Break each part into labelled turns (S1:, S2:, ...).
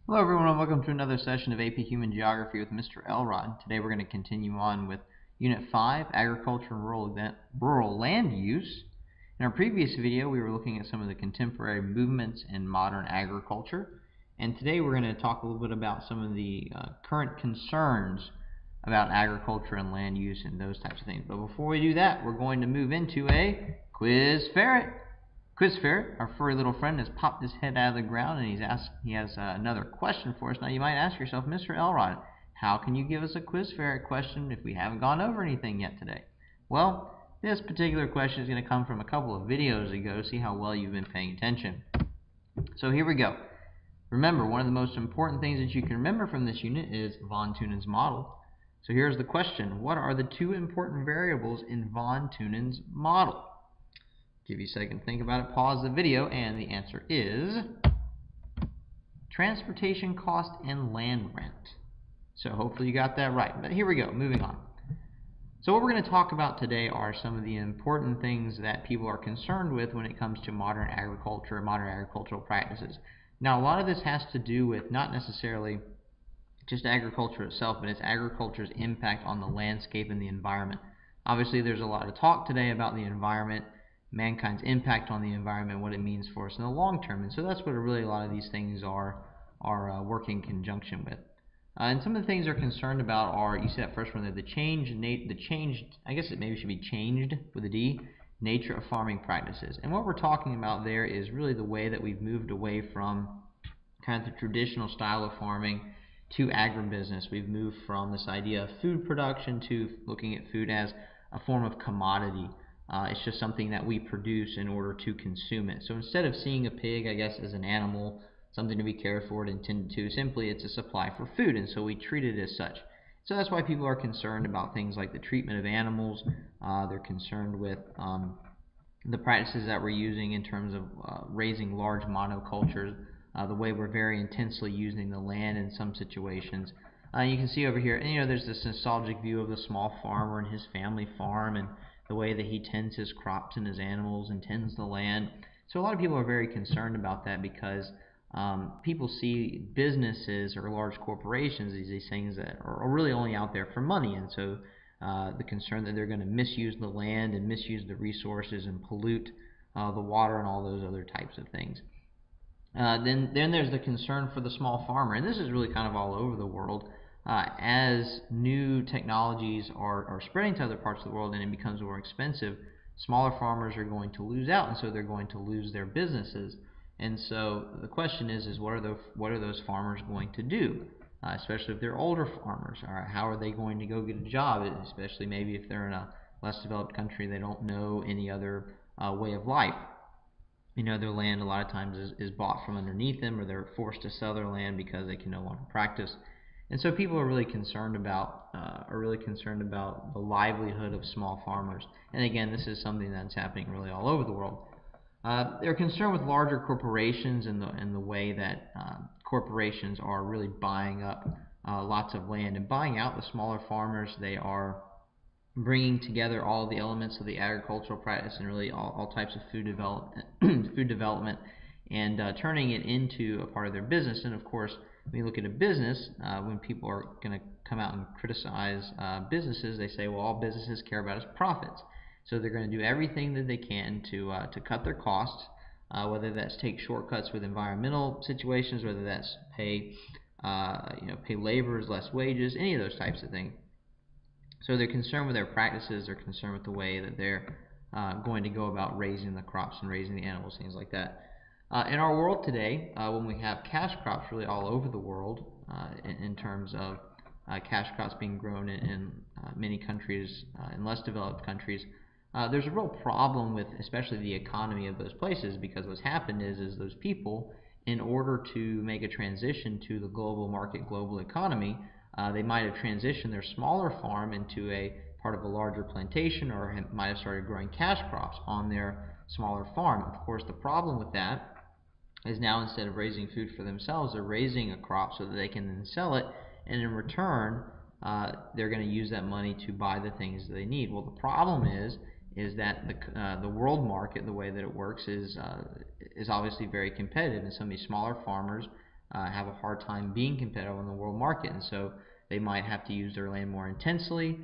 S1: Hello everyone and welcome to another session of AP Human Geography with Mr. Elrod. Today we're going to continue on with Unit 5, Agriculture and Rural Land Use. In our previous video we were looking at some of the contemporary movements in modern agriculture, and today we're going to talk a little bit about some of the current concerns about agriculture and land use and those types of things. But before we do that, we're going to move into a quiz ferret. Quiz Ferret, our furry little friend, has popped his head out of the ground and he has another question for us. Now you might ask yourself, Mr. Elrod, how can you give us a Quiz Ferret question if we haven't gone over anything yet today? Well, this particular question is going to come from a couple of videos ago. See how well you've been paying attention. So here we go. Remember, one of the most important things that you can remember from this unit is von Thunen's model. So here's the question. What are the two important variables in von Thunen's model? Give you a second to think about it, pause the video, and the answer is transportation cost and land rent. So hopefully you got that right. But here we go, moving on. So what we're going to talk about today are some of the important things that people are concerned with when it comes to modern agriculture and modern agricultural practices. Now a lot of this has to do with not necessarily just agriculture itself, but it's agriculture's impact on the landscape and the environment. Obviously there's a lot of talk today about the environment, mankind's impact on the environment, what it means for us in the long term, and so that's what really a lot of these things are working in conjunction with. And some of the things they're concerned about are, you see that first one there, the changed, I guess it maybe should be changed with a D, nature of farming practices. And what we're talking about there is really the way that we've moved away from kind of the traditional style of farming to agribusiness. We've moved from this idea of food production to looking at food as a form of commodity. It's just something that we produce in order to consume it. So instead of seeing a pig, I guess, as an animal, something to be cared for and intended to, simply it's a supply for food, and so we treat it as such. So that's why people are concerned about things like the treatment of animals. They're concerned with the practices that we're using in terms of raising large monocultures, the way we're very intensely using the land in some situations. You can see over here, and there's this nostalgic view of the small farmer and his family farm, and the way that he tends his crops and his animals and tends the land. So a lot of people are very concerned about that because people see businesses or large corporations as these things that are really only out there for money, and so the concern that they're going to misuse the land and misuse the resources and pollute the water and all those other types of things. Then there's the concern for the small farmer, and this is really kind of all over the world. As new technologies are spreading to other parts of the world and it becomes more expensive, smaller farmers are going to lose out, and so they're going to lose their businesses. And so the question is what are those farmers going to do, especially if they're older farmers? Or how are they going to go get a job, especially maybe if they're in a less developed country, they don't know any other way of life. Their land a lot of times is bought from underneath them, or they're forced to sell their land because they can no longer practice. And so people are really concerned about the livelihood of small farmers. And again, this is something that's happening really all over the world. They're concerned with larger corporations and the way that corporations are really buying up lots of land and buying out the smaller farmers. They are bringing together all the elements of the agricultural practice and really all types of food development, and turning it into a part of their business. And of course, when you look at a business, when people are going to come out and criticize businesses, they say, well, all businesses care about is profits. So they're going to do everything that they can to cut their costs, whether that's take shortcuts with environmental situations, whether that's pay laborers less wages, any of those types of things. So they're concerned with their practices, they're concerned with the way that they're going to go about raising the crops and raising the animals, things like that. In our world today, when we have cash crops really all over the world, in terms of cash crops being grown in many countries, in less developed countries, there's a real problem with especially the economy of those places, because what's happened is those people, in order to make a transition to the global market, global economy, they might have transitioned their smaller farm into a part of a larger plantation, or might have started growing cash crops on their smaller farm. Of course, the problem with that is now instead of raising food for themselves, they're raising a crop so that they can then sell it, and in return, they're going to use that money to buy the things that they need. Well, the problem is that the world market, the way that it works, is obviously very competitive, and some of these smaller farmers have a hard time being competitive in the world market, and so they might have to use their land more intensely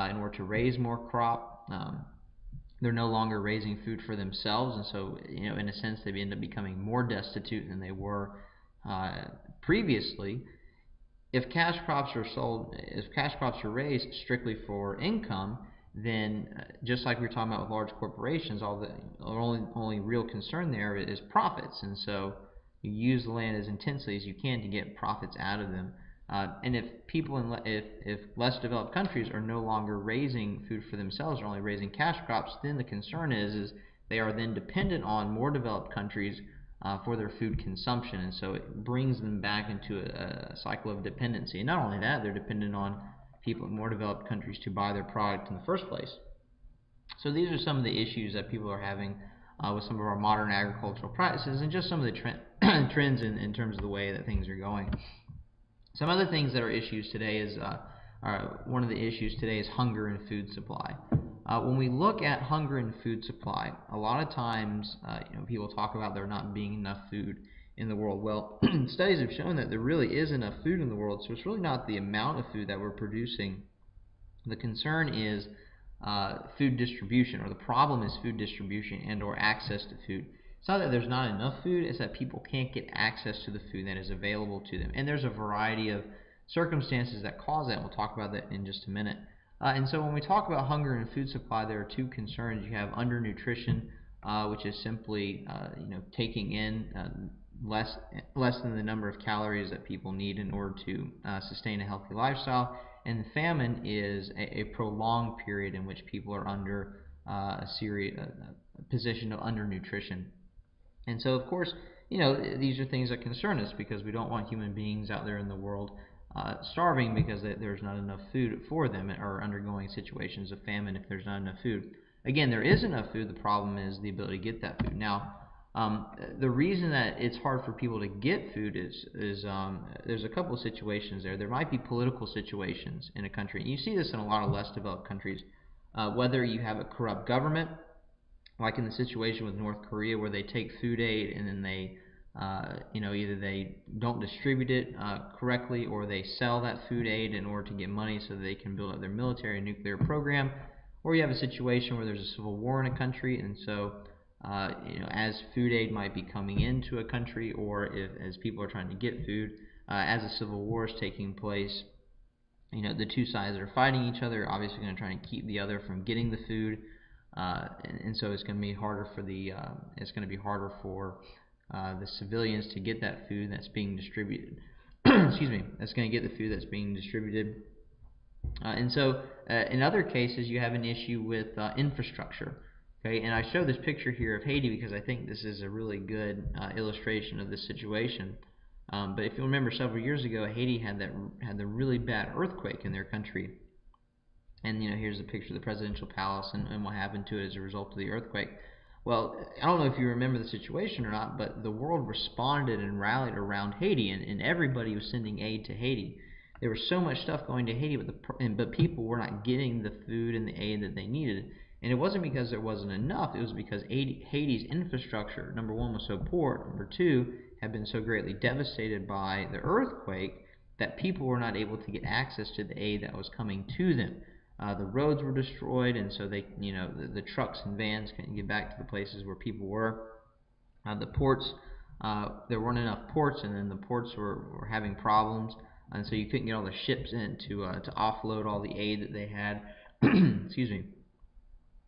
S1: in order to raise more crop. They're no longer raising food for themselves, and so in a sense they end up becoming more destitute than they were previously. If cash crops are raised strictly for income, then just like we were talking about with large corporations, the only real concern there is profits, and so you use the land as intensely as you can to get profits out of them. And if less developed countries are no longer raising food for themselves, or only raising cash crops, then the concern is they are then dependent on more developed countries for their food consumption, and so it brings them back into a cycle of dependency. And not only that, they're dependent on people in more developed countries to buy their product in the first place. So these are some of the issues that people are having with some of our modern agricultural practices, and just some of the trends in terms of the way that things are going. Some other things that are issues today is one of the issues today is hunger and food supply. When we look at hunger and food supply, a lot of times people talk about there not being enough food in the world. Well, studies have shown that there really is enough food in the world, so it's really not the amount of food that we're producing. The concern is food distribution, or the problem is food distribution and or access to food. It's not that there's not enough food, it's that people can't get access to the food that is available to them. And there's a variety of circumstances that cause that. We'll talk about that in just a minute. And so when we talk about hunger and food supply, there are two concerns. You have undernutrition, which is simply taking in less than the number of calories that people need in order to sustain a healthy lifestyle. And the famine is a prolonged period in which people are under a position of undernutrition. And so, of course, these are things that concern us, because we don't want human beings out there in the world starving because there's not enough food for them, or undergoing situations of famine if there's not enough food. Again, there is enough food. The problem is the ability to get that food. Now, the reason that it's hard for people to get food is there's a couple of situations there. There might be political situations in a country. And you see this in a lot of less developed countries, whether you have a corrupt government, like in the situation with North Korea, where they take food aid and then they either they don't distribute it correctly, or they sell that food aid in order to get money so that they can build up their military and nuclear program. Or you have a situation where there's a civil war in a country, and so as food aid might be coming into a country, or as people are trying to get food, as a civil war is taking place, the two sides that are fighting each other are obviously going to try and keep the other from getting the food, and so it's going to be harder for the civilians to get that food that's being distributed. Excuse me. That's going to get the food that's being distributed. And so, in other cases, you have an issue with infrastructure. Okay, and I show this picture here of Haiti because I think this is a really good illustration of this situation. But if you remember, several years ago, Haiti had the really bad earthquake in their country. And here's a picture of the presidential palace and what happened to it as a result of the earthquake. Well, I don't know if you remember the situation or not, but the world responded and rallied around Haiti, and everybody was sending aid to Haiti. There was so much stuff going to Haiti, but people were not getting the food and the aid that they needed. And it wasn't because there wasn't enough. It was because Haiti's infrastructure, number one, was so poor. Number two, had been so greatly devastated by the earthquake that people were not able to get access to the aid that was coming to them. The roads were destroyed, and so the trucks and vans couldn't get back to the places where people were. The ports, there weren't enough ports, and then the ports were having problems, and so you couldn't get all the ships in to offload all the aid that they had. Excuse me.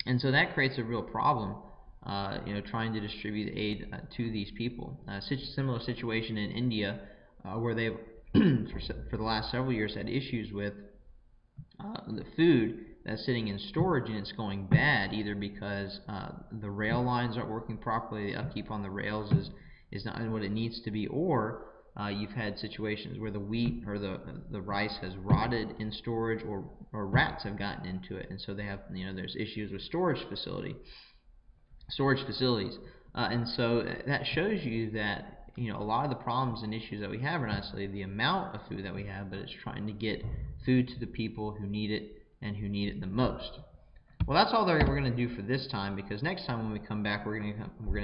S1: And so that creates a real problem, trying to distribute aid to these people. Similar situation in India, where they've for the last several years had issues with the food that's sitting in storage, and it's going bad, either because the rail lines aren't working properly, the upkeep on the rails is not what it needs to be, or you've had situations where the wheat or the rice has rotted in storage, or rats have gotten into it, and so they have there's issues with storage facilities, and so that shows you that a lot of the problems and issues that we have are not necessarily the amount of food that we have, but it's trying to get food to the people who need it and who need it the most. Well, that's all that we're going to do for this time, because next time when we come back, we're going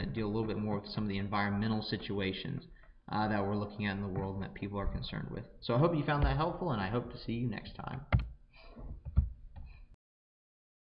S1: to deal a little bit more with some of the environmental situations that we're looking at in the world and that people are concerned with. So I hope you found that helpful, and I hope to see you next time.